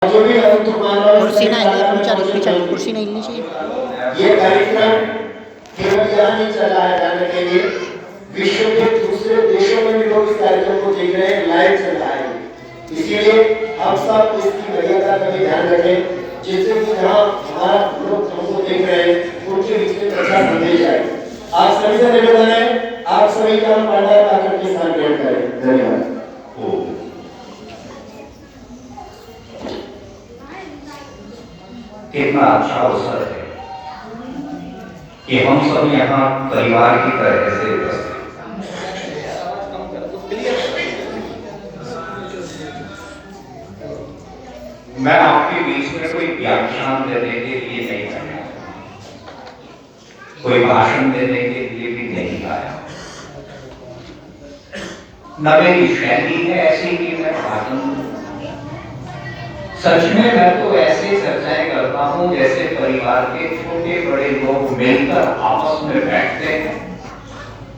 जो भी कुर्सी ना पीछे कुर्सी नहीं हिलनी चाहिए। ये कार्यक्रम केवल यहाँ नहीं चलाया जाने के लिए विश्व के दूसरे देशों में भी लोग इस कार्यक्रम को देख रहे हैं, लाइव चल रहा है। इसीलिए हम सब इसकी मर्यादा का भी ध्यान रखें, जिससे कि जहाँ हमारा लोग हमको देख रहे हैं उनके बीच में अच्छा संदेश आए। आप सभी से निवेदन है, आप सभी का पांडा आकर के स्थान ग्रहण करें। धन्यवाद। कितना अच्छा अवसर है कि हम सब यहाँ परिवार की तरह से उपस्थित हैं। मैं आपके बीच में कोई व्याख्यान देने के लिए नहीं आया, कोई भाषण देने के लिए भी नहीं आया। न मेरी शैली है ऐसी कि मैं भाषण, सच में मैं तो ऐसे चर्चाएं करता हूं जैसे परिवार के छोटे बड़े लोग मिलकर आपस में बैठते हैं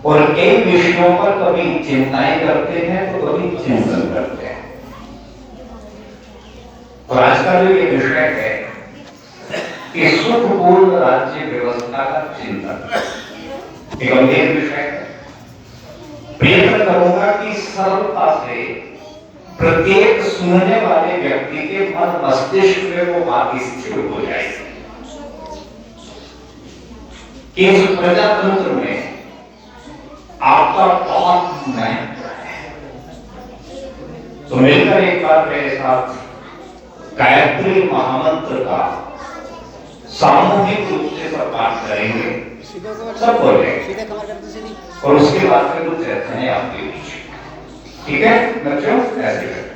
और कई विषयों पर कभी चिंताएं करते हैं तो कभी चिंतन करते हैं। और आज का जो ये विषय है कि सुखपूर्ण राज्य व्यवस्था का चिंतन, एक गंभीर विषय है। प्रयत्न करूंगा कि सरलता से प्रत्येक सुनने वाले व्यक्ति के मन मस्तिष्क में वो बात स्थिर हो जाए कि इस प्रजातंत्र में आपका बहुत महत्व है। तो मिलकर एक बार मेरे साथ गायत्री महामंत्र का सामूहिक रूप से सब पाठ करेंगे, सब बोलेंगे और उसके बाद में कुछ चर्चाएं आपके बीच। ठीक है बच्चों, ऐसे करें।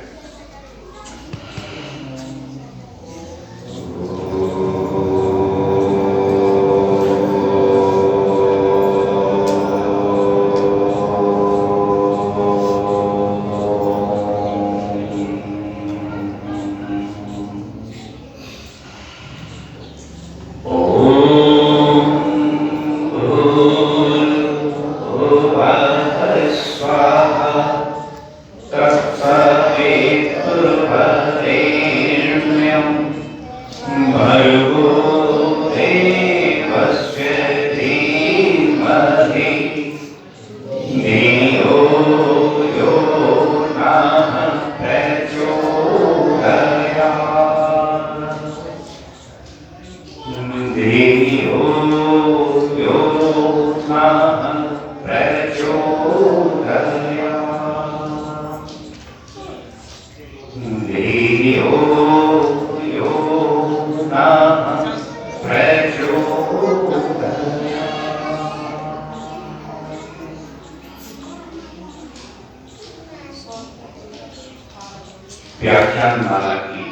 व्याख्यान माला की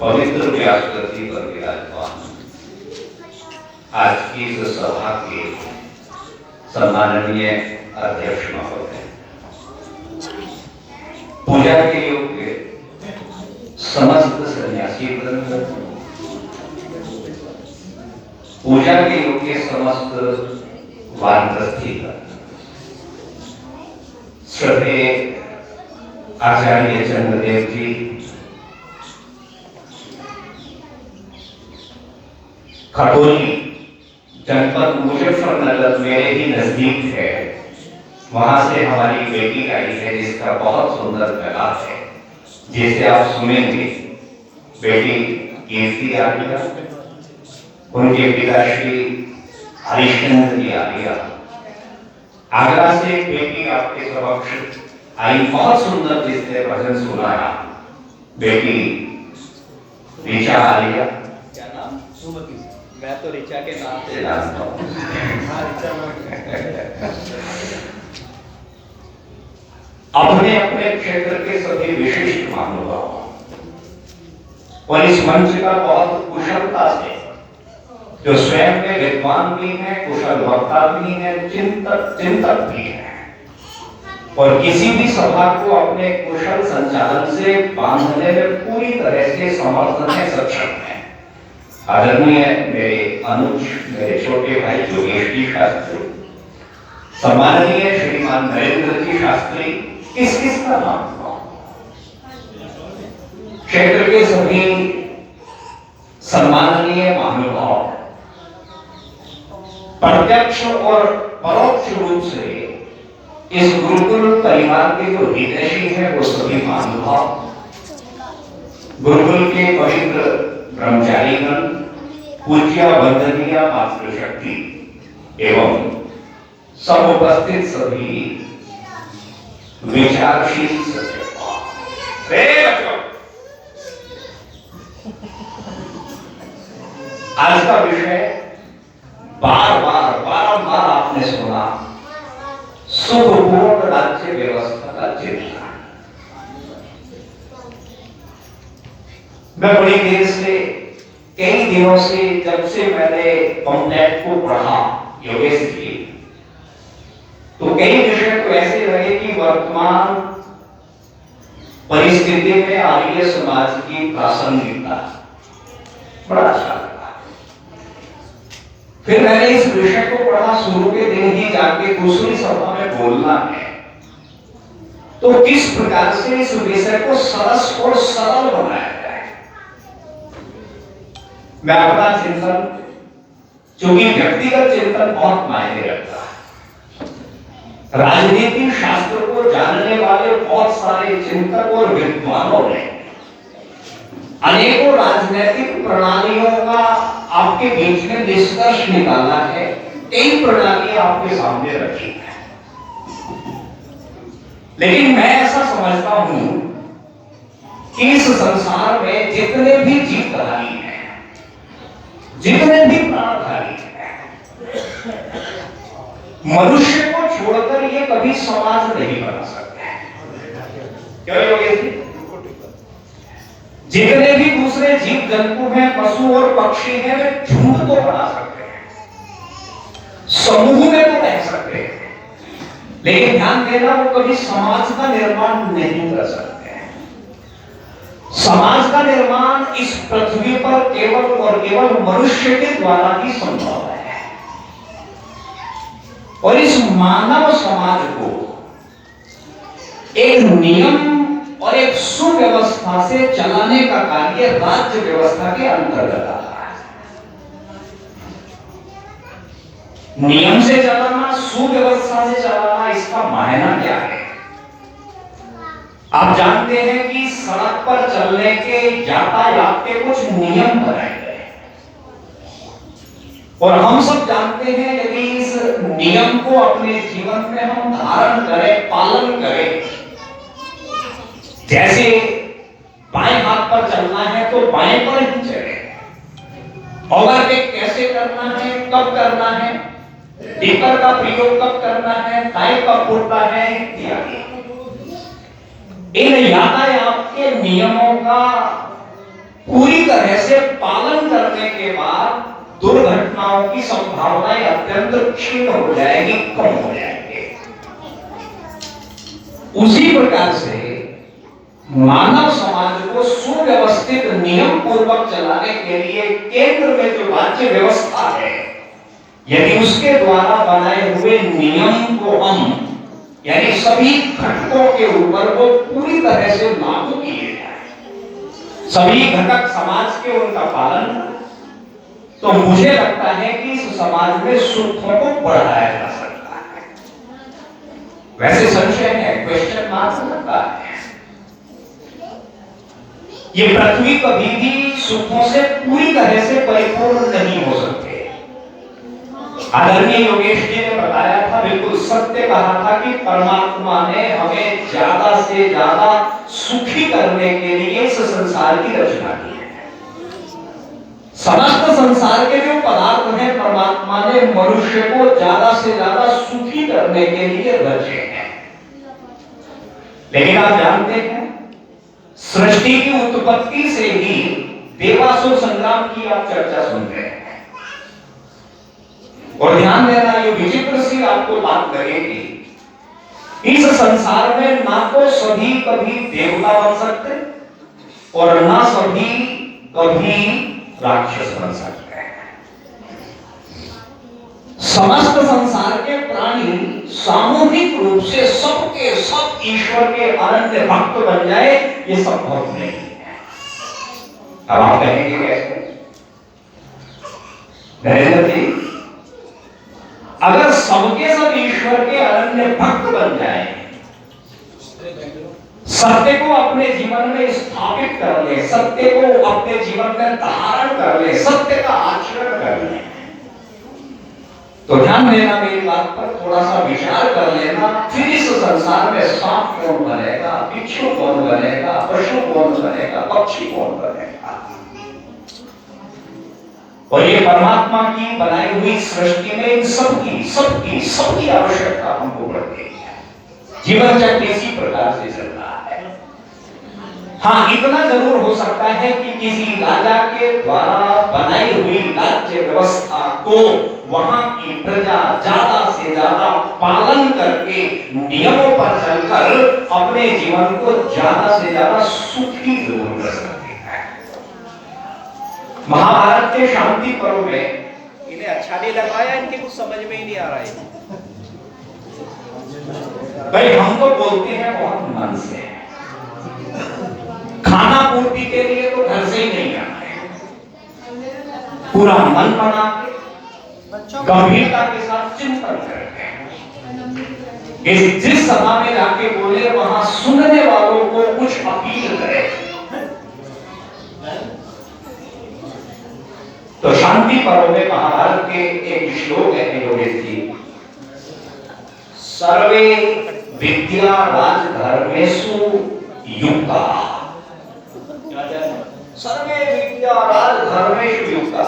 पवित्र व्यासपति पर विराजमान आज की इस सभा के सम्माननीय अध्यक्ष महोदय, पूजा के योग्य समस्त सन्यासी वृंद, पूजा के योग्य समस्त वानप्रस्थी, श्रद्धेय आचार्य चंद्रदेव जी, खटोली जनपद मुजफ्फरनगर मेरे ही नजदीक है, वहां से हमारी बेटी आई है जिसका बहुत सुंदर कला है, जिसे आप सुनेंगे। बेटी कीर्ति आर्या, उनके पिताश्री हरिश्चंद्र जी आर्या। आगरा से बेटी आपके समक्ष आई, बहुत सुंदर जिसने भजन सुनाया, बेटी ऋचा आर्या। क्या नाम? सुमति। मैं तो ऋचा के नाम से जानता हूँ। अपने अपने क्षेत्र के सभी विशिष्ट महानुभाव और इस मंच का बहुत कुशलता से, जो स्वयं में विद्वान भी हैं, कुशल वक्ता भी हैं, चिंतक भी हैं और किसी भी सभा को अपने कुशल संचालन से बांधने में पूरी तरह से समर्थ हैं, सक्षम हैं। आदरणीय मेरे अनुज, मेरे छोटे भाई योगेश जी शास्त्री, सम्माननीय श्रीमान नरेंद्र जी शास्त्री, किस किस का नाम? क्षेत्र के सभी सम्माननीय महानुभाव प्रत्यक्ष और परोक्ष रूप से इस गुरुकुल परिवार के जो हितैषी है वो सभी महानुभाव, गुरुकुल के पवित्र ब्रह्मचारीगण, पूज्य वंदनीय मातृशक्ति एवं सब उपस्थित सभी विचारशील बच्चों, आज का विषय बारंबार आपने सुना, सुखपूर्ण राज्य व्यवस्था का चिंतन। मैं बड़ी देर से, कई दिनों से, जब से मैंने पंपलेट को पढ़ा योगेश जी, तो कई विषय तो ऐसे रहे कि वर्तमान परिस्थिति में आर्य समाज की प्रासंगिकता बड़ा अच्छा लगा। फिर मैंने इस विषय को पढ़ा, शुरू के दिन ही जाके दूसरी सभा में बोलना है, तो किस प्रकार से इस विषय को सरस और सरल बनाया जाए। मैं अपना चिंतन, चूंकि व्यक्तिगत चिंतन बहुत मायने रखता है, राजनीति शास्त्र को जानने वाले बहुत सारे चिंतक और विद्वानों ने अनेकों राजनीतिक प्रणालियों का आपके बीच में निष्कर्ष निकाला है, कई प्रणालियां आपके सामने रखी है। लेकिन मैं ऐसा समझता हूं कि इस संसार में जितने भी जीवधारी हैं, जितने भी प्राणधारी हैं, मनुष्य को छोड़कर ये कभी समाज नहीं बना सकते। क्यों योगेश जी? जितने भी दूसरे जीव जंतु हैं, पशु और पक्षी हैं, वे झुंड तो बना सकते हैं, समूह में तो रह सकते हैं, लेकिन ध्यान देना, वो कभी समाज का निर्माण नहीं कर सकते हैं। समाज का निर्माण इस पृथ्वी पर केवल और केवल मनुष्य के द्वारा ही संभव है। और इस मानव समाज को एक नियम और एक सुव्यवस्था से चलाने का कार्य राज्य व्यवस्था के अंतर्गत आता है। नियम से चलाना, सुव्यवस्था से चलाना, इसका मायना क्या है? आप जानते हैं कि सड़क पर चलने के, यातायात के कुछ नियम बनाए गए, और हम सब जानते हैं यदि इस नियम को अपने जीवन में हम धारण करें, पालन करें, जैसे बाएं हाथ पर चलना है तो बाएं पर ही चले, ओवरटेक कैसे करना है, कब करना है, डिपर का प्रयोग कब करना है, टाइम कब फूटना है इत्यादि। इन यातायात के नियमों का पूरी तरह से पालन करने के बाद दुर्घटनाओं की संभावनाएं अत्यंत क्षीण हो जाएगी, कम हो जाएंगे। उसी प्रकार से मानव समाज को सुव्यवस्थित नियम पूर्वक चलाने के लिए केंद्र में जो राज्य व्यवस्था है, यदि उसके द्वारा बनाए हुए नियम को हम, यानी सभी घटकों के ऊपर वो पूरी तरह से लागू किए जाए, सभी घटक समाज के उनका पालन, तो मुझे लगता है कि इस समाज में सुखों को बढ़ाया जा सकता है। वैसे संशय है, क्वेश्चन मार्क लगता है, ये पृथ्वी कभी भी सुखों से पूरी तरह से परिपूर्ण नहीं हो सकते। आदरणीय योगेश जी ने बताया था, बिल्कुल सत्य कहा था कि परमात्मा ने हमें ज्यादा से ज्यादा सुखी करने के लिए इस संसार की रचना की है। समस्त संसार के जो पदार्थ हैं, परमात्मा ने मनुष्य को ज्यादा से ज्यादा सुखी करने के लिए रचे हैं। लेकिन आप जानते हैं, सृष्टि की उत्पत्ति से ही देवासुर संग्राम की आप चर्चा सुनते हैं, और ध्यान देना, ये विचित्र सी आपको बात लगेगी, इस संसार में ना तो सभी कभी देवता बन सकते और ना सभी कभी राक्षस बन सकते हैं। समस्त संसार के प्राणी सामूहिक रूप से सबके सब ईश्वर के अनन्य भक्त बन जाए, ये संभव नहीं है। अब आप कहेंगे कैसे? नरेंद्र जी, अगर सबके सब ईश्वर के अनन्य भक्त बन जाए, सत्य को अपने जीवन में स्थापित कर ले, सत्य को अपने जीवन में धारण कर ले, सत्य का आचरण कर ले, तो ध्यान देना मेरी बात पर, थोड़ा सा विचार कर लेना। फिर इस संसार में सांप कौन बनेगा, बिच्छू कौन बनेगा, पशु कौन बनेगा, पक्षी कौन बनेगा? और ये परमात्मा की बनाई हुई सृष्टि में इन सबकी आवश्यकता हमको पड़ती है। जीवन चक्र इसी प्रकार से चल रहा है। हाँ, इतना जरूर हो सकता है कि किसी राजा के द्वारा बनाई हुई राज्य व्यवस्था को वहां की प्रजा ज्यादा से ज्यादा पालन करके, नियमों पर चलकर अपने जीवन को ज्यादा से ज्यादा सुखी जरूर कर सकती है। महाभारत के शांति पर्व में इन्हें अच्छा नहीं लग रहा है, इनके कुछ समझ में ही नहीं आ रहा है। भाई, हम तो बोलते हैं बहुत मन से, खाना पूर्ति के लिए तो घर से ही नहीं आना है, पूरा मन बना के गंभीरता के साथ चिंतन करके जिस सभा में जाके बोले वहां सुनने वालों को कुछ अपील करे। तो शांति पर्व में महाभारत के एक श्लोक है योगेश जी, सर्वे विद्या राजधर्मेषु युक्ता, सर्वे विद्या राजधर्मेषु युक्ता,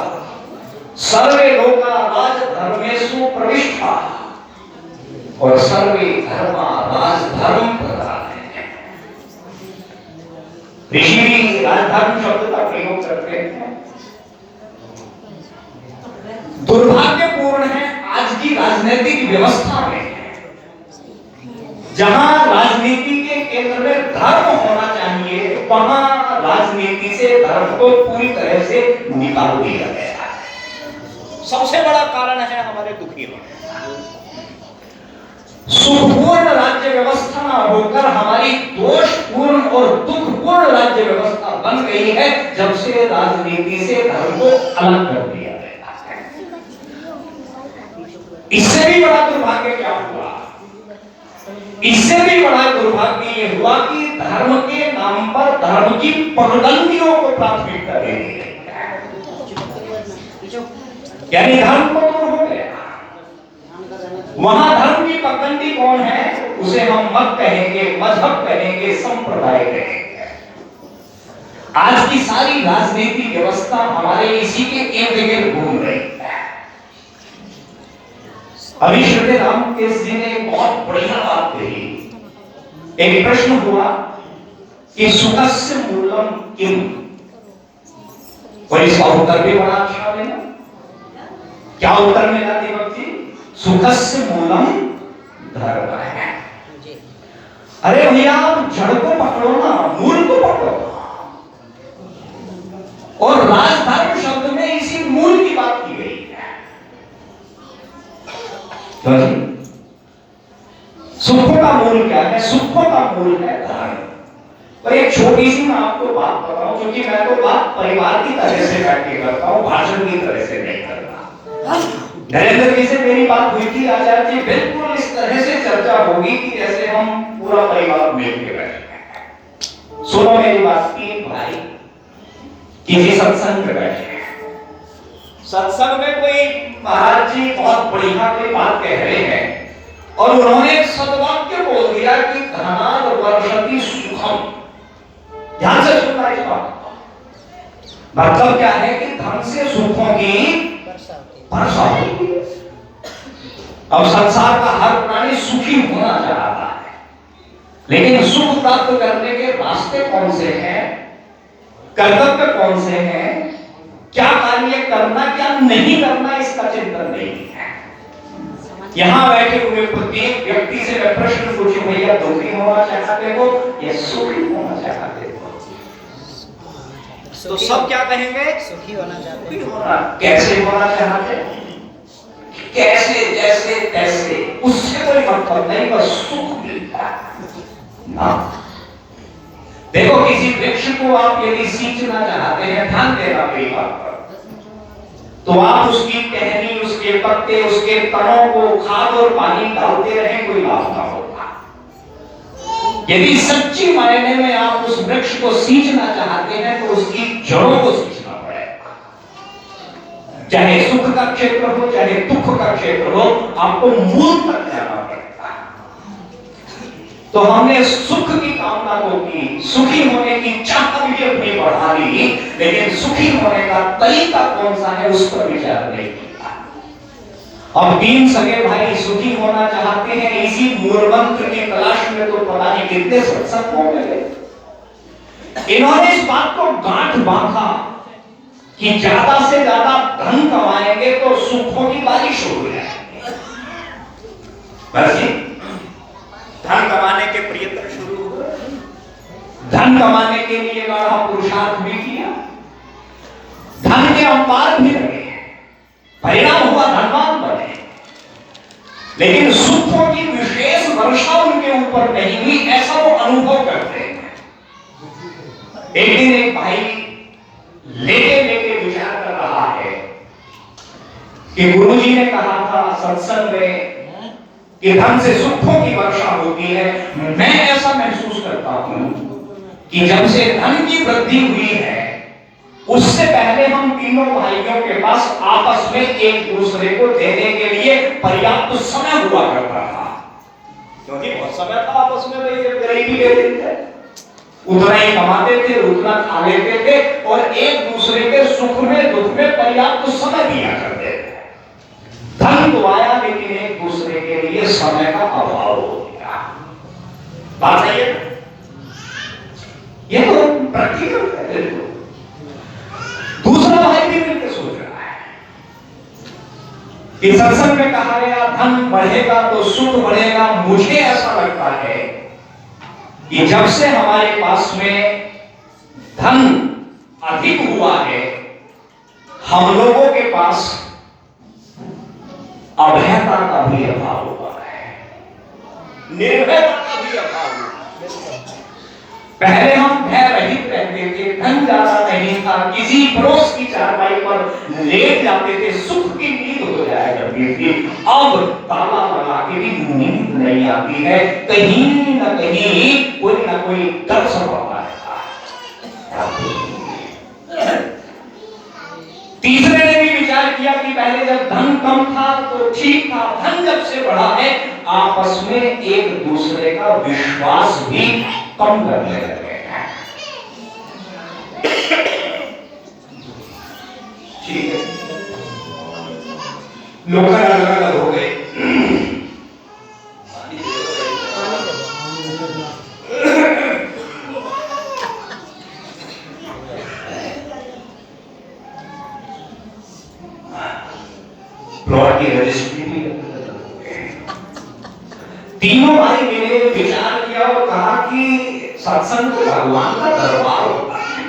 सर्वे लोका राजधर्मेषु प्रविष्टा, और सर्वे धर्मा राजधर्म प्रधान है। ऋषि भी राजधर्म शब्द का प्रयोग करते हैं। दुर्भाग्यपूर्ण है आज की राजनीतिक व्यवस्था में, जहां राजनीति के केंद्र में धर्म होना चाहिए, वहां राजनीति से धर्म को पूरी तरह से निकाल दिया गया है। सबसे बड़ा कारण है हमारे दुखी होने। सुखपूर्ण राज्य व्यवस्था न होकर हमारी दोषपूर्ण और दुखपूर्ण राज्य व्यवस्था बन गई है, जब से राजनीति से धर्म को अलग कर दिया गया है। इससे भी बड़ा दुर्भाग्य क्या हुआ? इससे भी बड़ा दुर्भाग्य ये हुआ कि धर्म के नाम पर धर्म की पगडंडियों को प्राथमिकता दे दी गई, यानी धर्म को दूर हो गया। वहां धर्म की पगडंडी कौन है? उसे हम मत कहेंगे, मजहब कहेंगे, संप्रदाय कहेंगे। आज की सारी राजनीतिक व्यवस्था हमारे इसी के इर्द गिर्द घूम रही है। अभी श्री रामकेश जी ने बहुत बढ़िया बात कही। एक प्रश्न हुआ कि सुखस्य मूलम किम, और इसका उत्तर भी बड़ा अच्छा मिला। क्या उत्तर मिला दीपक जी? सुखस्य मूलम धर्म है। अरे भैया, आप जड़ को पकड़ो ना, मूल को पकड़ो। और राजधर्म शब्द में इसी मूल की बात की गई है। तो सुखों का मूल क्या है? सुखों का मूल है धर्म। तो एक छोटी सी मैं आपको बात बताऊं, क्योंकि मैं तो बात परिवार की तरह से बैठ के करता हूं, भाषण की तरह से नहीं करता। नरेंद्र जी से मेरी बात हुई थी, आचार्य जी बिल्कुल इस तरह से चर्चा होगी कि जैसे हम पूरा परिवार मिल के बैठे हैं। सुनो मेरी बात, तीन भाई किसी सत्संग में बैठे हैं। सत्संग में कोई महाराज जी बहुत बढ़िया कोई बात कह रहे हैं, और उन्होंने एक सदवाक्य बोल दिया कि धनाद वर्षति सुखम। ध्यान से सुनना इस बात। मतलब क्या है कि धन से सुखों की वर्षा होती है। अब संसार का हर प्राणी सुखी होना चाहता है, लेकिन सुख प्राप्त करने के रास्ते कौन से हैं, कर्तव्य कौन से हैं, क्या कार्य करना क्या नहीं करना, इसका चिंतन नहीं है। यहां बैठे हुए प्रत्येक व्यक्ति से मैं प्रश्न पूछूं, भैया दुखी होना चाहते हो या सुखी होना चाहते हो? तो सब क्या कहेंगे? सुखी होना चाहते हैं। कैसे होना चाहते? कैसे, जैसे तैसे, उससे कोई मतलब नहीं, बस सुख मिलता है ना। देखो किसी वृक्ष को आप यदि सींचना चाहते हैं, ध्यान देना मेरी बात पर, तो आप उसकी टहनी, उसके पत्ते, उसके तनों को खाद और पानी डालते रहें, कोई लाभ ना होगा। यदि सच्ची मायने में आप उस वृक्ष को सींचना चाहते हैं तो उसकी जड़ों को सींचना पड़ेगा। चाहे सुख का क्षेत्र हो, चाहे दुख का क्षेत्र हो, आपको मूल तक जाना पड़ेगा। तो हमने सुख की कामना को की, सुखी होने की चाह भी अपनी बढ़ा ली, लेकिन सुखी होने का तरीका कौन सा है उस पर विचार नहीं किया। अब 3 सगे भाई सुखी होना चाहते हैं, इसी मूल मंत्र की तलाश में तो पता नहीं कितने सत्संग हो गए। इन्होंने इस बात को गांठ बांधा कि ज्यादा से ज्यादा धन कमाएंगे तो सुखों की बारिश हो जाएगी। बस जी, धन कमाने के प्रयत्न शुरू हुए, धन कमाने के लिए गाढ़ा पुरुषार्थ भी किया, धन के अंबार भी लगे, परिणाम हुआ धनवान बने, लेकिन सुखों की विशेष वर्षा उनके ऊपर नहीं हुई, ऐसा वो अनुभव करते हैं। एक दिन एक भाई लेटे लेटे विचार कर रहा है कि गुरुजी ने कहा था सत्संग में कि धन से सुखों की वर्षा होती है। मैं ऐसा महसूस करता हूं कि जब से धन की वृद्धि हुई है, उससे पहले हम तीनों भाइयों के पास आपस में एक दूसरे को देने के लिए पर्याप्त समय हुआ करता था, क्योंकि बहुत समय था आपस में गरीबी ले लेते थे, उतना ही कमाते थे, उतना खा लेते थे और एक दूसरे के सुख में दुख में पर्याप्त समय दिया करते थे। धन तो आया लेकिन एक दूसरे के लिए समय का अभाव हो गया। बात सही है, ये तो प्रैक्टिकल है। दूसरा भाई भी मिलकर सोच रहा है कि सत्संग में कहा गया धन बढ़ेगा तो सुख बढ़ेगा। मुझे ऐसा लगता है कि जब से हमारे पास में धन अधिक हुआ है, हम लोगों के पास अभयता का भी अभाव हुआ है, निर्भयता का भी अभाव हुआ है। पहले हम भय रहित रहते थे, धन ज्यादा नहीं था, किसी पड़ोस की चारपाई पर लेट जाते थे, सुख की नींद हो जाया करती थी। अब ताला लगा के भी नींद नहीं आती है, कहीं न कहीं कोई ना कोई डर सताता है। तीसरे ने भी विचार किया कि पहले जब धन कम था तो ठीक था, धन जब से बढ़ा है आपस में एक दूसरे का विश्वास भी कम करने लगे हैं। ठीक है, लोग अलग अलग हो गए। प्लॉट की रजिस्ट्री भी तीनों भाई मिले, विचार किया और कहा कि सत्संग तो भगवान का दरबार होता है,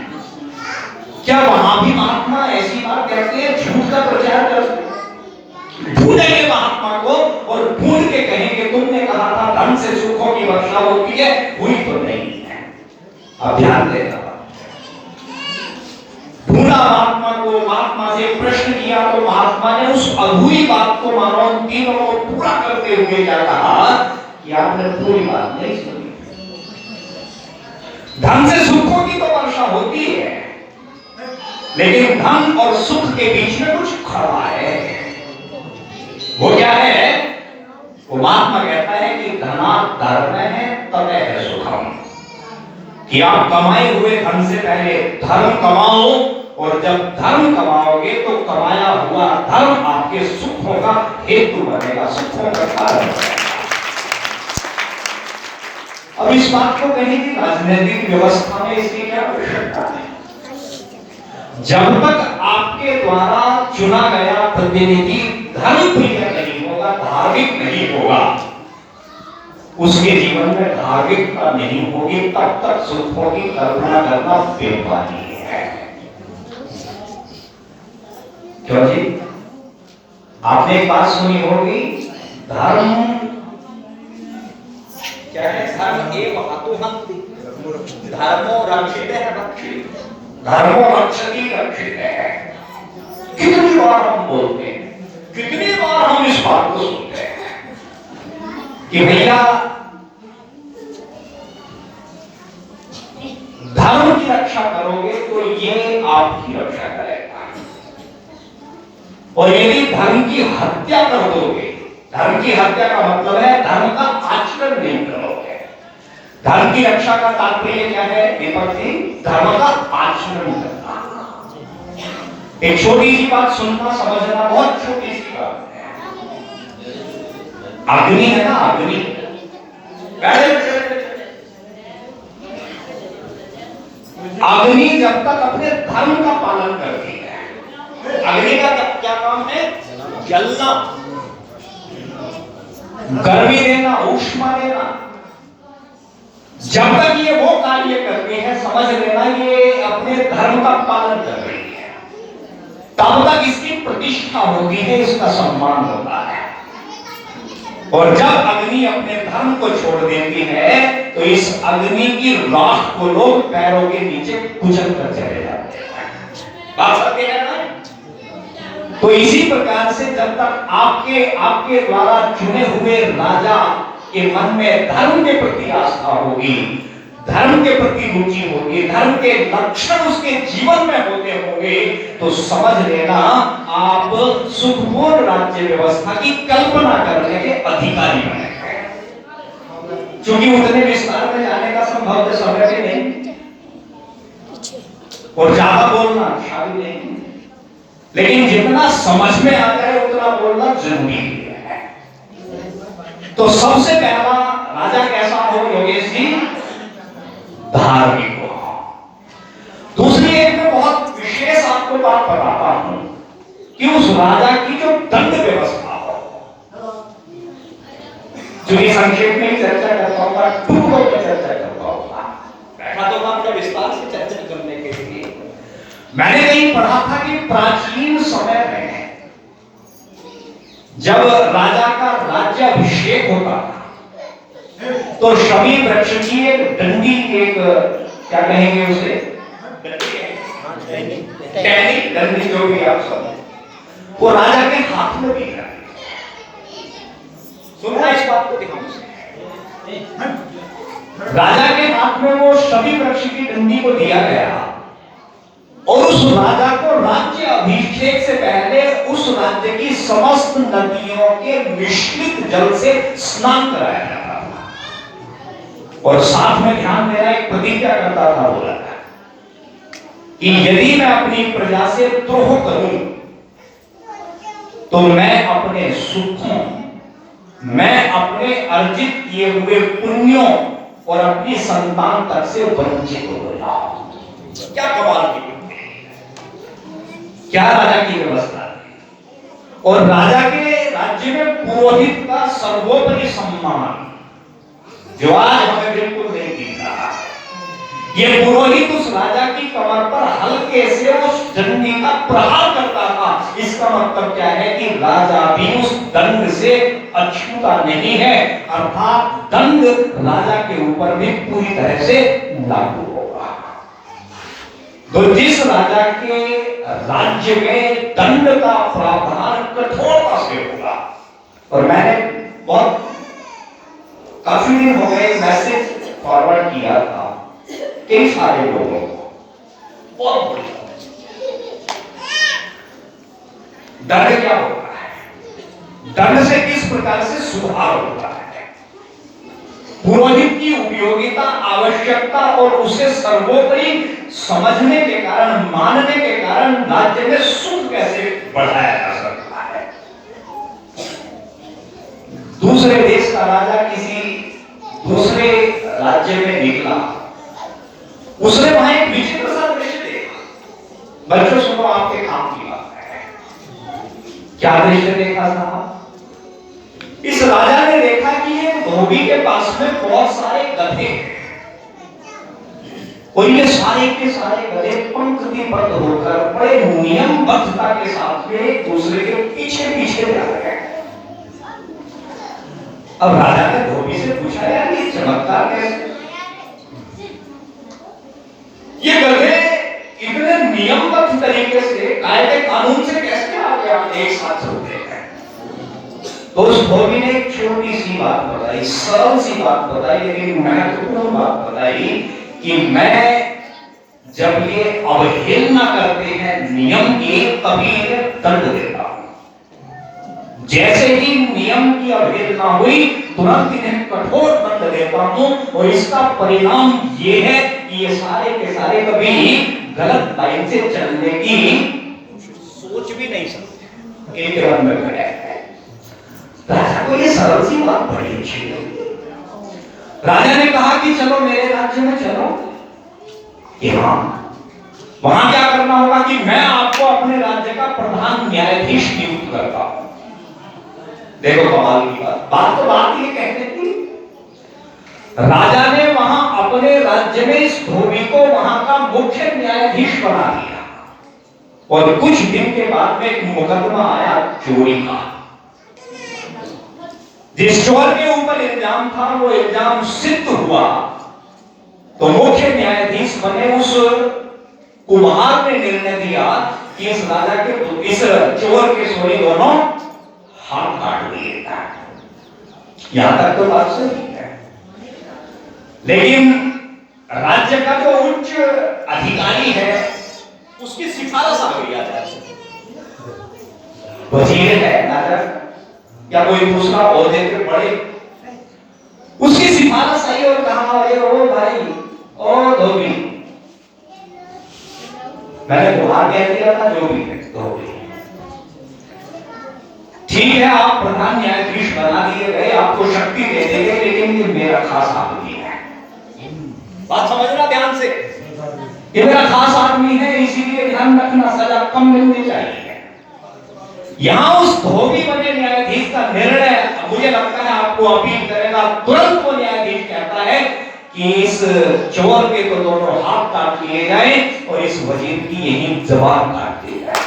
क्या वहां भी महात्मा ऐसी बात कहते हैं, झूठ का प्रचार करते हैं? ढूंढेंगे महात्मा को और ढूंढ के कहेंगे तुमने कहा था धन से सुखों की वर्षा होती है, हुई तो नहीं है। अब ध्यान देना, ढूंढा महात्मा को, महात्मा से प्रश्न किया तो महात्मा ने उस अधूरी बात को मानो उन तीनों को पूरा करते हुए क्या कहा कि आपने पूरी बात नहीं सुनी। धन से सुखों की तो वर्षा होती है, लेकिन धन और सुख के बीच में कुछ खड़ा है। वो क्या है? वो महात्मा कहता है कि धना धर्म है तब है सुखम, कि आप कमाए हुए धन से पहले धर्म कमाओ, और जब धर्म कमाओगे तो कमाया हुआ धर्म आपके सुखों का हेतु बनेगा, सुखों का कारण बनेगा। अब इस बात को कहीं भी राजनीतिक व्यवस्था में इसकी क्या आवश्यकता है? जब तक आपके द्वारा चुना गया प्रतिनिधि धर्म प्रिय नहीं होगा, धार्मिक नहीं होगा, उसके जीवन में धार्मिकता नहीं होगी, तब तक सुखों की कल्पना करना बेमानी है। क्यों जी? आपने एक बात सुनी होगी, धर्म क्या है? धर्म एक हाथों हंती धर्मो रक्षितः रक्षित। धर्मो रक्षति रक्षित है। कितनी बार हम बोलते हैं, कितनी बार हम इस बात को सुनते हैं कि भैया धर्म की रक्षा करोगे तो ये आपकी रक्षा करेगा, और यदि धर्म की हत्या कर दोगे, धर्म की हत्या का मतलब है धर्म का आचरण नहीं करोगे। धर्म की रक्षा का तात्पर्य क्या है दीपक जी? धर्म का आचरण करना। एक छोटी सी बात सुनना समझना, बहुत छोटी सी बात है। अग्नि है ना, अग्नि अग्नि जब तक अपने धर्म का पालन करती है, अग्नि का क्या काम है? जलना, गर्मी देना, ऊष्मा देना। जब तक ये वो कार्य करती है, समझ लेना ये अपने धर्म का पालन कर रही है। तब तक इसकी प्रतिष्ठा होती है, इसका सम्मान होता है। और जब अग्नि अपने धर्म को छोड़ देती है तो इस अग्नि की राख को लोग पैरों के नीचे कुचल कर चले जाते हैं। बात समझ है ना? तो इसी प्रकार से जब तक आपके द्वारा चुने हुए राजा के मन में धर्म के प्रति आस्था होगी, धर्म के प्रति रुचि होगी, धर्म के लक्षण उसके जीवन में होते होंगे, तो समझ लेना आप सुखपूर्ण राज्य व्यवस्था की कल्पना करने के अधिकारी बनेंगे। क्योंकि उतने विस्तार में जाने का संभव समय भी नहीं और ज्यादा बोलना अच्छा भी नहीं, लेकिन जितना समझ में आ जाए उतना बोलना जरूरी है। तो सबसे पहला राजा कैसा हो योगेश जी? धार्मिक हो। दूसरी एक मैं बहुत विशेष आपको बात बताता हूं कि उस राजा की जो दंड व्यवस्था हो, जो ये संक्षेप में चर्चा करता हूँ, टूक होकर चर्चा करता हूँ, बैठा तो हम जब विस्तार से चर्चा करने के लिए। मैंने कहीं पढ़ा था कि प्राचीन समय में जब राजा का राज्याभिषेक होता था तो शमी वृक्ष की एक डंडी, एक क्या कहेंगे उसे, टहनी, डंडी जो भी आप सब, वो राजा के हाथ में भी है। सुनना इस बात को ध्यान से। राजा के हाथ में वो शमी वृक्ष की डंडी को दिया गया और उस राजा को राज्य अभिषेक से पहले उस राज्य की समस्त नदियों के मिश्रित जल से स्नान कराया जाता था। और साथ में ध्यान देना, एक प्रतिज्ञा करता था, बोला था कि यदि मैं अपनी प्रजा से द्रोह करूं तो मैं अपने सुखों, मैं अपने अर्जित किए हुए पुण्यों और अपनी संतान तक से वंचित हो जाऊं। क्या कमाल की, क्या राजा की व्यवस्था थी। और राजा के राज्य में पुरोहित का सर्वोपरि सम्मान जो आज हमें बिल्कुल नहीं दिख रहा। ये पुरोहित उस राजा की कमर पर हल्के से उस डंडी का प्रहार करता था। इसका मतलब क्या है कि राजा भी उस दंड से अछूता नहीं है, अर्थात दंड राजा के ऊपर भी पूरी तरह से लागू होगा। तो जिस राजा के राज्य में दंड का प्रावधान कठोरता से होगा, और मैंने बहुत काफी दिन हो गए मैसेज फॉरवर्ड किया था कई सारे लोगों को, बहुत बढ़िया। दंड क्या होता है, दंड से किस प्रकार से सुधार होता है, पुरोहित की उपयोगिता, आवश्यकता और उसे सर्वोपरि समझने के कारण, मानने के कारण राज्य में सुख कैसे बढ़ाया जा सकता है। दूसरे देश का राजा किसी दूसरे राज्य में निकला, उसने वहां एक विचित्र सा दृश्य देखा। बच्चों सुनो, आपके काम की बात है। क्या दृश्य देखा साहब? इस राजा ने देखा कि एक धोबी के पास में बहुत सारे गधे हैं और ये सारे के सारे गधे पंक्तिबद्ध होकर बड़े नियमबद्धता के साथ में एक दूसरे के पीछे पीछे जा रहे हैं। अब राजा ने धोबी से पूछा, यार ये चमत्कार कैसे? ये गधे इतने नियमबद्ध तरीके से कायदे कानून से कैसे आगे आगे एक साथ चलते हैं? तो उस धोबी ने एक छोटी सी बात बताई, सरल सी बात बताई, लेकिन महत्वपूर्ण बात बताई कि मैं जब ये अवहेलना करते हैं नियम की तभी दंड देता हूं। जैसे ही नियम की अवहेलना हुई तुरंत इन्हें कठोर दंड देता हूं और इसका परिणाम ये है कि ये सारे के सारे कभी गलत लाइन से चलने की सोच भी नहीं सकते। एक रन में खड़े हैं। राजा को ये सरल सी बात बड़ी अच्छी लगी। राजा ने कहा कि चलो मेरे राज्य में चलो। कि हाँ, वहां क्या करना होगा कि मैं आपको अपने राज्य का प्रधान न्यायाधीश नियुक्त करता हूं। देखो कमाल की बात तो बात ये कहते थी, राजा ने वहां अपने राज्य में इस धोबी को वहां का मुख्य न्यायाधीश बना दिया और कुछ दिन के बाद में एक मुकदमा आया चोरी का। जिस चोर के ऊपर इल्जाम था वो इल्जाम सिद्ध हुआ तो मुख्य न्यायाधीश बने उस कुम्हार ने निर्णय दिया कि इस राजा के इस चोर के सोरे दोनों हाथ काट दिए। यहां तक तो बात सही है, लेकिन राज्य का जो उच्च अधिकारी है उसकी सिफारिश आ गई आज। वजीर है नागर या कोई दूसरा ओहदे पे बड़े, उसकी सिफारिश आई और कहा अरे ओ भाई ओ धोबी, मैंने तुम्हारा कह दिया था जो भी है धोबी, ठीक है आप प्रधान न्यायाधीश बना दिए गए, आपको शक्ति दे देंगे, लेकिन ये मेरा खास आदमी है। बात समझना ध्यान से, ये मेरा खास आदमी है, इसीलिए ध्यान रखना सजा कम मिलनी चाहिए। यहां उस धोबी बने न्यायाधीश का निर्णय मुझे लगता है आपको अपील करेगा। तुरंत वो न्यायाधीश कहता है कि इस चोर के तो दोनों हाथ काट लिए जाए और इस वजीर की यही जबान काट दी जाए।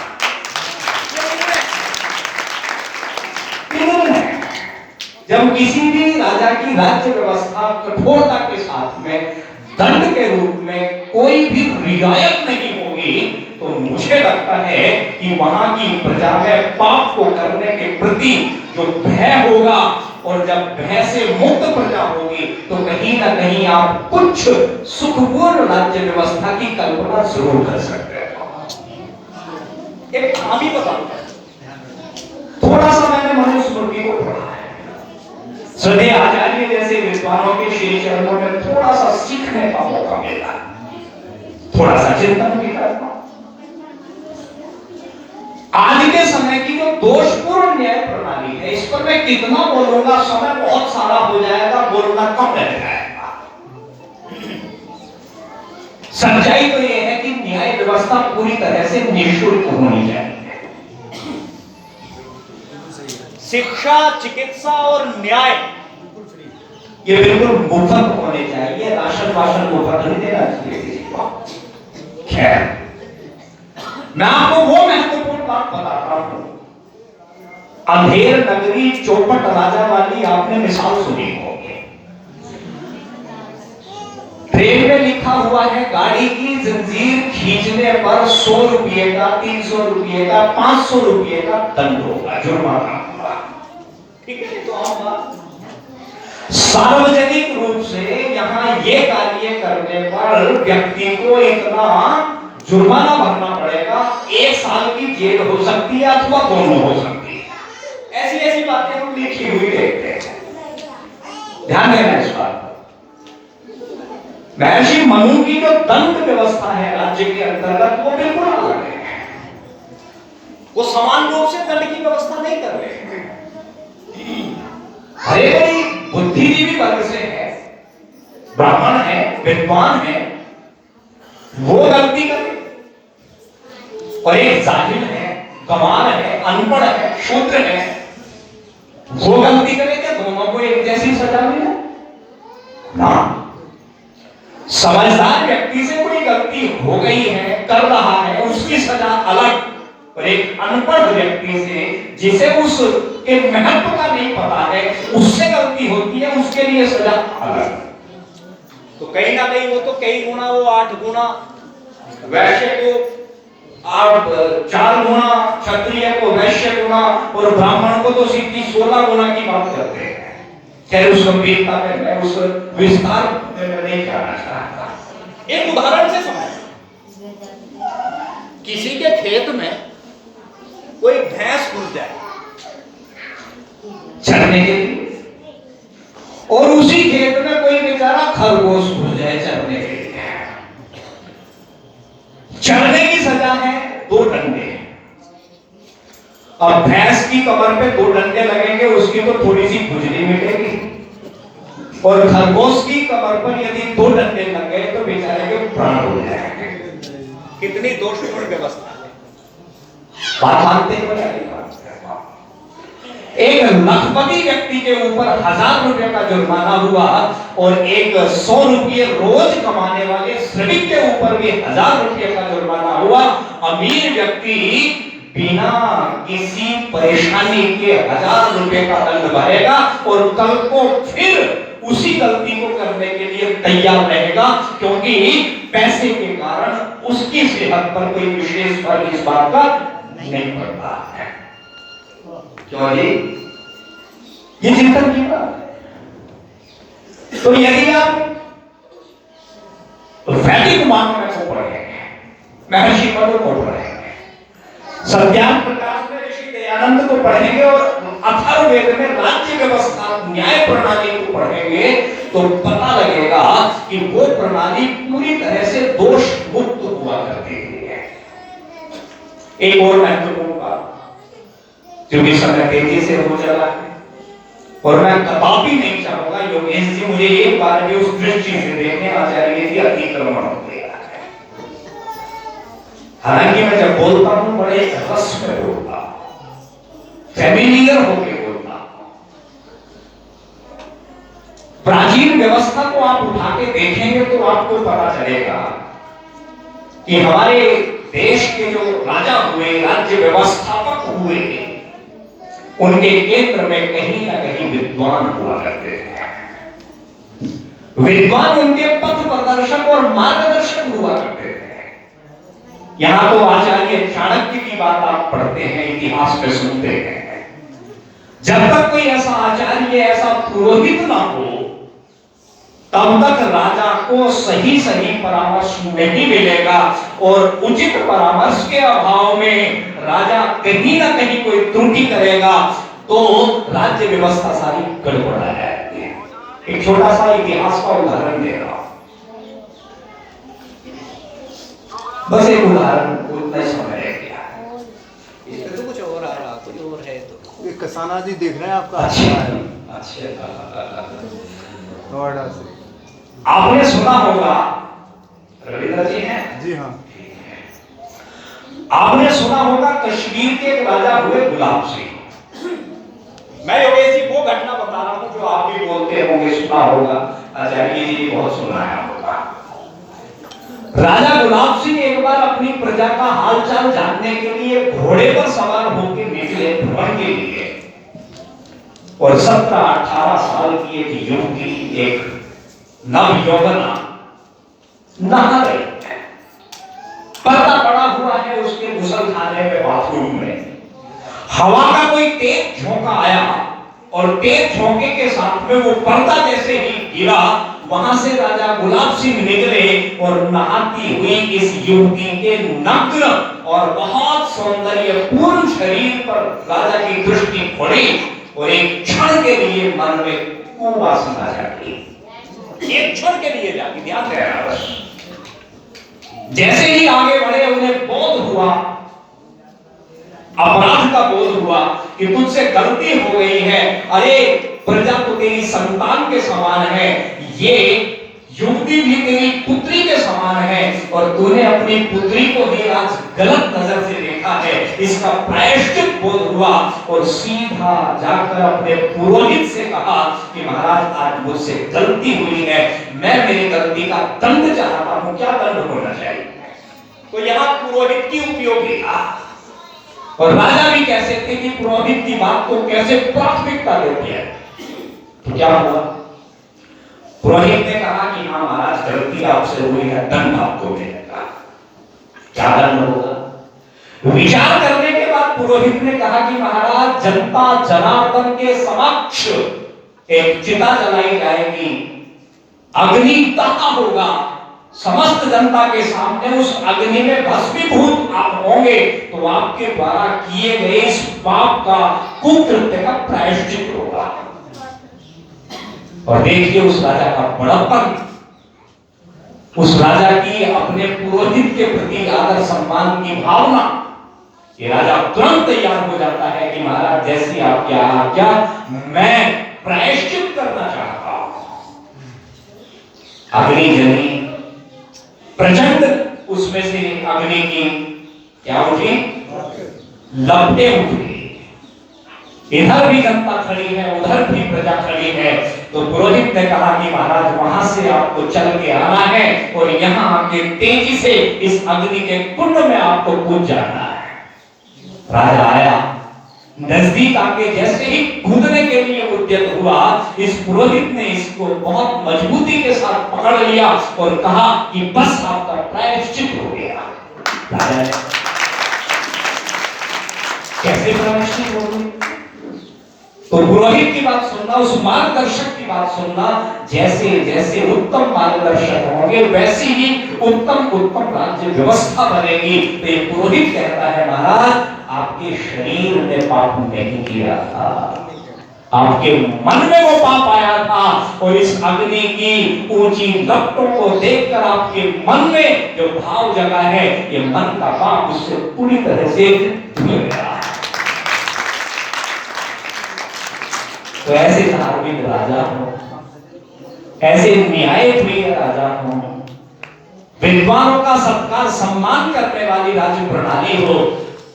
जब किसी भी राजा की राज्य व्यवस्था कठोरता के साथ में दंड के रूप में कोई भी रियायत नहीं होगी तो मुझे लगता है कि वहां की प्रजा में पाप को करने के प्रति जो भय होगा और जब भय से मुक्त प्रजा होगी तो कहीं ना कहीं आप कुछ सुखपूर्ण राज्य व्यवस्था की कल्पना जरूर कर सकते हैं। एक खामी बताऊंगा, थोड़ा सा मैंने मनुस्मृति को पढ़ा है, श्रद्धेय आचार्य जैसे विद्वानों के श्री चरणों में थोड़ा सा सीखने का मौका मिला, थोड़ा सा चिंतन भी करना। आज के समय की जो दोषपूर्ण न्याय प्रणाली है इस पर मैं कितना बोलूंगा, समय बहुत सारा हो जाएगा, बोलना कम रह जाएगा। सच्चाई तो यह है कि न्याय व्यवस्था पूरी तरह से निःशुल्क होनी चाहिए। शिक्षा, चिकित्सा और न्याय ये बिल्कुल मुफ्त होने चाहिए, राशन वाशन मुफ्त नहीं देना चाहिए किसी को। खैर, मैं आपको वो महत्वपूर्ण बात बताता हूं। अंधेर नगरी चौपट राजा वाली आपने मिसाल सुनी होगी। ट्रेन में लिखा हुआ है गाड़ी की जंजीर खींचने पर 100 रुपये का, 300 रुपये का, 500 रुपये का दंड होगा, जुर्माना होगा। ठीक है, तो आम बात। सार्वजनिक रूप से यहां ये कार्य करने पर व्यक्ति को इतना जुर्माना भरना पड़ेगा, 1 साल की जेल हो सकती है अथवा दोनों हो सकती है। ऐसी ऐसी बातें हम लिखी हुई देखते हैं, ध्यान देना इस बात पर। महर्षि मनु की जो दंड व्यवस्था है राज्य के अंतर्गत वो बिल्कुल अलग है। वो समान रूप से दंड की व्यवस्था नहीं कर रहे। हरे कोई बुद्धिजीवी वर्ग से है, ब्राह्मण है, विद्वान है, वो गलती करे और एक जाहिल है, गंवार है, अनपढ़ है, शूद्र है, वो गलती करे, क्या दोनों को एक जैसी सजा मिले? ना, समझदार व्यक्ति से कोई गलती हो गई है, कर रहा है, उसकी सजा अलग, और एक अनपढ़ व्यक्ति से जिसे उसके महत्व का नहीं पता है उससे गलती होती है, उसके लिए सजा अलग। तो कहीं ना कहीं वो तो कई गुना, वो 8 गुना वैश्य को आप 4 गुना, क्षत्रिय को वैश्य गुना और ब्राह्मण को तो सीधी 16 गुना की बात करते हैं। खैर उस गंभीरता में मैं उस विस्तार में नहीं जाना चाहता। एक उदाहरण से समझ, किसी के खेत में कोई भैंस घुस जाए चरने के लिए, और उसी खेत में कोई बेचारा खरगोश घुस जाए चरने के लिए। चरने की सजा है 2 डंडे। अब भैंस की कमर पे 2 डंडे लगेंगे, उसकी तो थोड़ी सी खुजली मिटेगी, और खरगोश की कमर पर यदि 2 डंडे लग गए तो बेचारे के प्राण हो जाएंगे। कितनी दोषपूर्ण व्यवस्था है। बात मानते हैं? एक लखपति व्यक्ति के ऊपर 1000 रुपए का जुर्माना हुआ, और एक 100 रुपये रोज कमाने वाले श्रमिक के ऊपर भी 1000 रुपये का जुर्माना हुआ। अमीर व्यक्ति बिना किसी परेशानी के 1000 रुपए का दंड भरेगा, और कल को फिर उसी गलती को करने के लिए तैयार रहेगा, क्योंकि पैसे के कारण उसकी सेहत पर कोई विशेष फर्क इस बात का नहीं पड़ता है। क्यों जी? ये चिंतन की बात है। तो यदि आप वैदिक मानव को पढ़ेंगे, महर्षि पद को पढ़ेंगे, सत्यान प्रकाश में ऋषि दयानंद को पढ़ेंगे, और अथर्ववेद में राज्य व्यवस्था न्याय प्रणाली को पढ़ेंगे, तो पता लगेगा कि वो प्रणाली पूरी तरह से दोष मुक्त हुआ करती है। एक और महत्वपूर्ण बात, क्योंकि समय तेजी से हो चला है, और मैं कदापि नहीं चाहूंगा योगेश जी मुझे एक बार भी उस दृष्टि से देखने आचार्य जी अतिक्रमण हो गया है। हालांकि मैं जब बोलता हूं बड़े रस में बोलता हूं, फैमिलियर होके बोलता हूं। प्राचीन व्यवस्था को आप उठा के देखेंगे तो आपको पता चलेगा कि हमारे देश के जो राजा हुए, राज्य व्यवस्थापक हुए, उनके केंद्र में कहीं ना कहीं विद्वान हुआ करते थे। विद्वान उनके पथ प्रदर्शक और मार्गदर्शक हुआ करते थे। यहां तो आचार्य चाणक्य की बात आप पढ़ते हैं, इतिहास में सुनते हैं। जब तक कोई ऐसा आचार्य, ऐसा पुरोहित ना हो, तब तक राजा को सही सही परामर्श नहीं मिलेगा, और उचित परामर्श के अभाव में राजा कहीं ना कहीं कोई त्रुटि करेगा तो राज्य व्यवस्था सारी गड़बड़ा जाएगी। एक छोटा सा इतिहास का उदाहरण दे रहा हूं, बस एक उदाहरण उतना समय रह गया। इसमें तो कुछ और आ रहा, कुछ और है तो ये कसाना जी देख रहे हैं आपका। अच्छा, नोएडा से आपने सुना होगा, रविंद्र जी हैं? जी हाँ। आपने सुना होगा कश्मीर के एक राजा हुए गुलाब सिंह। मैं योगेश जी वो घटना बता रहा हूं जो आप भी बोलते होंगे, सुना होगा, आचार्य जी ने बहुत सुनाया होगा। राजा गुलाब सिंह एक बार अपनी प्रजा का हालचाल जानने के लिए घोड़े पर सवार होकर निकले भ्रमण के लिए, और 17-18 साल की एक युवती, एक नवयौवना नहा रही है। पर्दा पड़ा हुआ है उसके गुसलखाने में, बाथरूम में। हवा का कोई तेज झोंका आया, और तेज झोंके के साथ में वो पर्दा जैसे ही गिरा, वहां से राजा गुलाब सिंह निकले, और नहाती हुई इस युवती के नग्न और बहुत सौंदर्यपूर्ण शरीर पर राजा की दृष्टि पड़ी, और एक क्षण के लिए मन में कुवासना जागी। एक क्षण के लिए जागी, ध्यान देना बस। जैसे ही आगे बढ़े उन्हें बोध हुआ, अपराध का बोध हुआ कि तुझसे गलती हो गई है। अरे प्रजा तो तेरी संतान के समान है, ये युवती भी तेरी पुत्री के समान है, और तूने अपनी पुत्री को ही आज गलत नजर से देखा है। इसका प्रायश्चित बोध हुआ, और सीधा जाकर अपने पुरोहित से कहा कि महाराज आज मुझसे गलती हुई है, मैं मेरी गलती का दंड चाहता हूं, क्या दंड होना चाहिए? तो यहाँ पुरोहित की उपयोगी था, और राजा भी कैसे थे कि पुरोहित की बात को कैसे प्राथमिकता देती है। तो क्या हुआ? पुरोहित ने कहा कि हाँ महाराज, गलती आपसे हुई है, दंड आपको मिलेगा। क्या दंड होगा? विचार करने के बाद पुरोहित ने कहा कि महाराज, जनता जनार्दन के समक्ष एक चिता जलाई जाएगी, अग्नि दहन होगा, समस्त जनता के सामने उस अग्नि में भस्मीभूत आप होंगे, तो आपके द्वारा किए गए इस पाप का, कुकृत्य का प्रायश्चित होगा। और देखिए उस राजा का बड़प्पन, उस राजा की अपने पुरोहित के प्रति आदर सम्मान की भावना। ये राजा तुरंत तैयार हो जाता है कि महाराज जैसी आपकी आज्ञा, मैं प्रायश्चित करना चाहता हूं। अग्नि जली, प्रचंड उसमें से अग्नि की क्या उठी? लपटें उठी। इधर भी जनता खड़ी है, उधर भी प्रजा खड़ी है। तो पुरोहित ने कहा कि महाराज वहां से आपको चल के आना है और यहां आके तेजी से इस अग्नि के कुंड में आपको कूद जाना है। राजा आया, नजदीक आके जैसे ही कूदने के लिए उद्यत हुआ, इस पुरोहित ने इसको बहुत मजबूती के साथ पकड़ लिया और कहा कि बस आपका प्रायश्चित हो गया। राजा ने कैसे प्रायश्चित हो गया? तो पुरोहित की बात सुनना, उस मार्गदर्शक की बात सुनना, जैसे जैसे उत्तम मार्गदर्शक होंगे वैसी ही उत्तम राज्य व्यवस्था बनेगी। तो ये पुरोहित कहता है महाराज, आपके शरीर ने पाप नहीं किया था, आपके मन में वो पाप आया था और इस अग्नि की ऊंची लपटों को देखकर आपके मन में जो भाव जगा है, ये मन का पाप उससे पूरी तरह से धुल गया। तो ऐसे धार्मिक राजा हो, ऐसे न्यायप्रिय राजा हो, विद्वानों का सत्कार सम्मान करने वाली राज्य प्रणाली हो,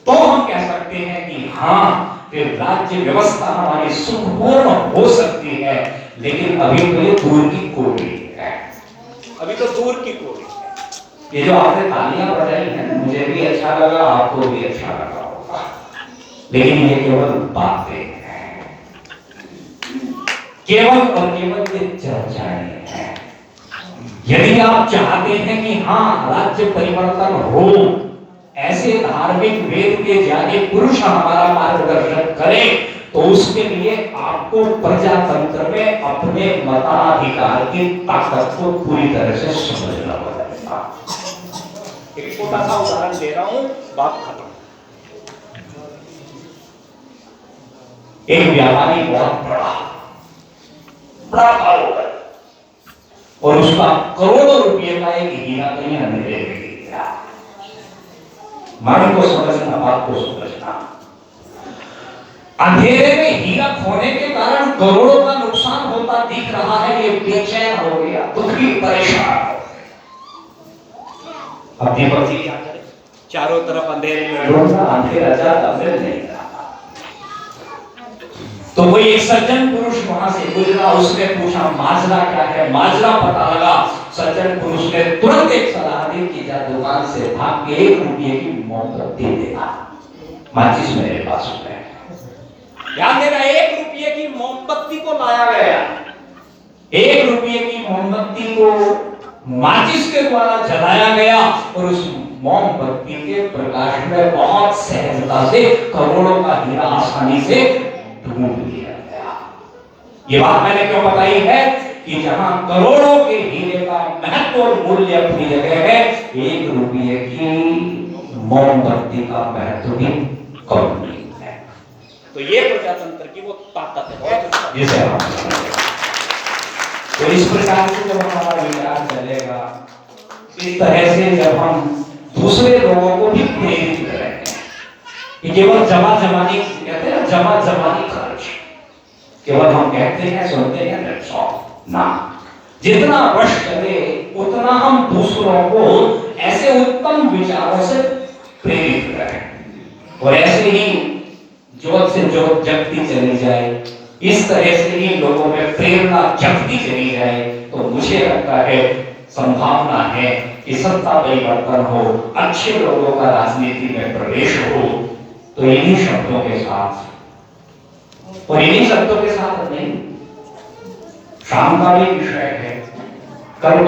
तो हम कह सकते हैं कि हाँ, फिर राज्य व्यवस्था हमारी सुखपूर्ण हो सकती है। लेकिन अभी तो ये दूर की कोड़ी है, अभी तो दूर की कोड़ी है। ये जो आपने तालियां बजाई हैं, मुझे भी अच्छा लगा, आपको भी अच्छा लगा होगा, लेकिन ये केवल बातें हैं, केवल और केवल ये चर्चाएं हैं। यदि आप चाहते हैं कि हाँ, राज्य परिवर्तन हो, ऐसे धार्मिक वेद के जाने पुरुष हमारा मार्गदर्शन करें, तो उसके लिए आपको प्रजातंत्र में अपने मताधिकार की ताकत को पूरी तरह से समझना पड़ेगा। एक छोटा सा उदाहरण दे रहा हूं, बात खत्म। एक व्यापारी बहुत बड़ा कारोबार और उसका करोड़ों रुपए का एक हीरा कहीं अंधेरे में गिर गया। मन को समझना, बात को समझना। अंधेरे में हीरा खोने के कारण करोड़ों का नुकसान होता दिख रहा है, ये बेचैन हो गया, दुखी परेशान हो गया। अब दीपक जी क्या करें? चारों तरफ अंधेरे में अंधेरा जाता फिर नहीं रहा। तो कोई एक सज्जन पुरुष वहां से गुजरा, उसने पूछा माजरा क्या है, माजरा पता लगा। सज्जन पुरुष ने तुरंत एक सलाह दी कि जा दुकान से भाग के 1 रुपये की मोमबत्ती देना, माचिस मेरे पास है। ध्यान देना, 1 रुपये की मोमबत्ती को लाया गया। 1 रुपये की मोमबत्ती को माचिस के द्वारा जलाया गया और उस मोमबत्ती के प्रकाश में बहुत सहजता से करोड़ों का हीरा आसानी से ढूंढ लिया गया। ये बात मैंने क्यों बताई है कि जहां करोड़ों के हीरे का महत्व और मूल्य अपनी जगह है, 1 रुपये की मोमबत्ती का महत्व भी कम नहीं है। तो ये प्रजातंत्र की वो ताकत है। तो इस प्रकार से जब हमारा विचार चलेगा, इस तरह से जब हम दूसरे लोगों को भी प्रेरित करेंगे कि केवल जमा जमानी, कहते हैं जमा जमानी खर्च, केवल हम कहते हैं सुनते हैं ना, जितना वश चले उतना हम दूसरों को ऐसे उत्तम विचारों से प्रेरित करें और ऐसे ही जोत से जोत जगती चली जाए, इस तरह से ही लोगों में प्रेरणा जगती चली जाए, तो मुझे लगता है संभावना है कि सत्ता परिवर्तन हो, अच्छे लोगों का राजनीति में प्रवेश हो। तो इन्हीं शब्दों के साथ और इन्हीं शब्दों के साथ नहीं, शाम का भी विषय है, कल